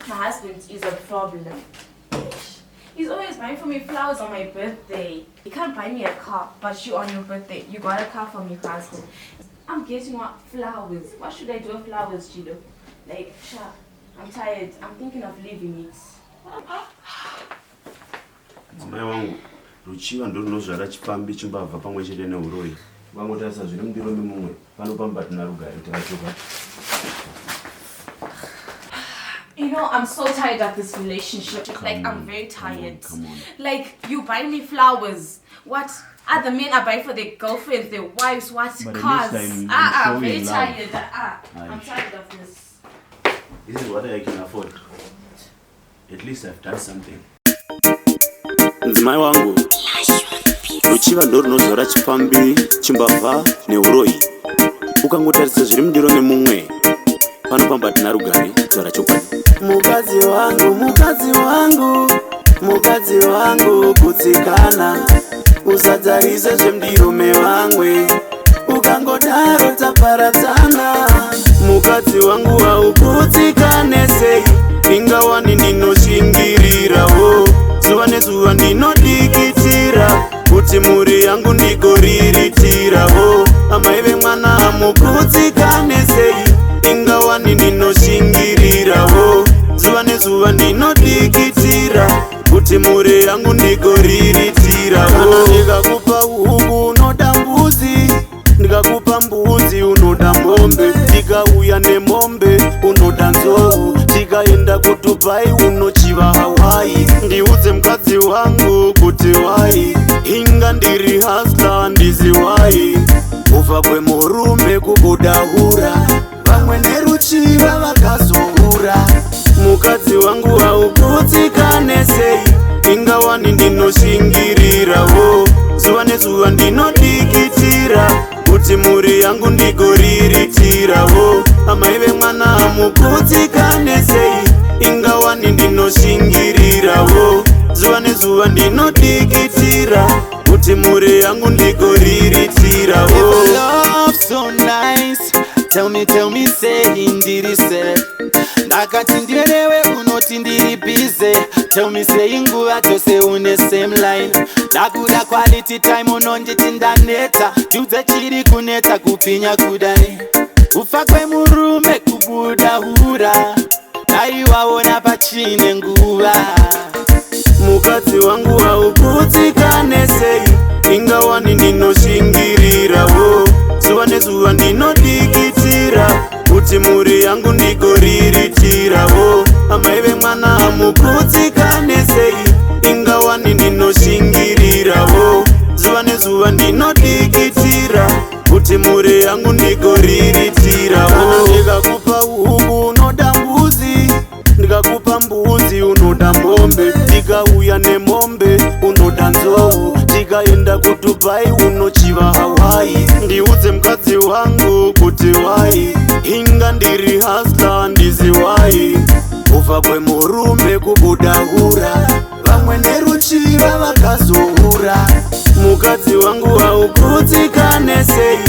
My husband is a problem. He's always buying for me flowers on my birthday. He can't buy me a car, but you on your birthday, you got a car for me, husband. I'm getting what flowers. What should I do with flowers, Chilo? Like, sha, I'm tired. I'm thinking of leaving it. Wangu, ruchiwa ndo runozvara chipambi chimbabva pamwe chete neuroi. Vangotasa zviri mundiro memumwe, panopamba tinarugare tikachoka. You know, I'm so tired of this relationship. I'm very tired. Come on. Like, you buy me flowers. What other men are buying for their girlfriends, their wives, what cars? I'm very tired. I'm tired of this. This is what I can afford. At least I've done something. My Wangu. Ruchiva ndo runozvara chipambi chimbabva neuroi. Ukangotarisa zviri mundiro memumwe, panopamba tinarugare zvara chokwadi. Mukadzi wangu, mukadzi wangu, mukadzi wangu kutsikana. Usadzarise zvemundiro mevamwe, ukangodaro taparadzana. Mukadzi wangu haukutsikane sei, ingawani ndinoshingirirawo. Zuva nezuva ndinodikitira, kuti mhuri yangu ndigoriritirawo. Amai vemwana hamukutsikane sei, ingawani ndinoshingirirawo. Zuva nezuva ndinodikitira, kuti mhuri yangu ndigoriritirawo. Kana ndikakupa huku unoda mbuzi, ndikakupa mbudzi unoda mombe, ndikauya nemombe unoda nzou, tikaenda kuDubai unochiva Hawaii. Ndiudze mukadzi wangu kuti wai, inga ndiri hustler ndizi wai. Kufa kwemurume kubuda hura, vamwe neruchiva vakazohura. Mukadzi wangu haukutsikane sei, ingawani ndinoshingirirawo. Zuva nezuva ndinodikitira, kuti mhuri yangu ndigoriritirawo. Amai vemwana hamukutsikane sei, ingawani ndinoshingirirawo. Zuva nezuva ndinodikitira, kuti mhuri yangu ndigoriritirawo. Love so nice, tell me say ndiri safe. Ndakati ndirewe unoti ndiri busy, tell me say nguva dzose une same line. Ndakuda quality time unonditi ndaneta, yudze chiri kuneta kupfinya kudai. Kufa kwemurume kubuda hura, daiwaona pachine nguva. Mukadzi wangu haukutsikane sei, ingawani ndinoshingirirawo. Zuva nezuva ndinodikitira, kuti mhuri yangu ndigoriritirawo. Amai vemwana hamukutsikane sei, ingawani ndinoshingirirawo. Zuva nezuva ndinodikitira, kuti mhuri yangu ndigoriritirawo. Kana ndikakupa huku unoda mbuzi, ndikakupa mbudzi unoda mombe, ndikauya nemombe unoda nzou, tikaenda kuDubai unochiva Hawaii. Ndiudze mukadzi wangu kuti wai, inga ndiri hustler ndizi wai. Kufa kwemurume kubuda hura, vamwe neruchiva vakazohura. Mukadzi wangu haukutsikane sei,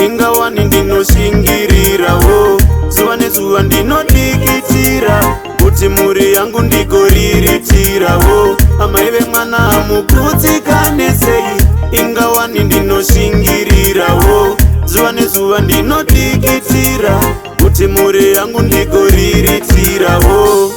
ingawani ndinoshingirirawo. Zuva nezuva ndinodikitira, kuti mhuri yangu ndigoriritirawo. Amai vemwana hamukutsikane sei, ingawani ndinoshingirirawo. Zuva nezuva ndinodikitira, kuti mhuri yangu ndigoriritirawo.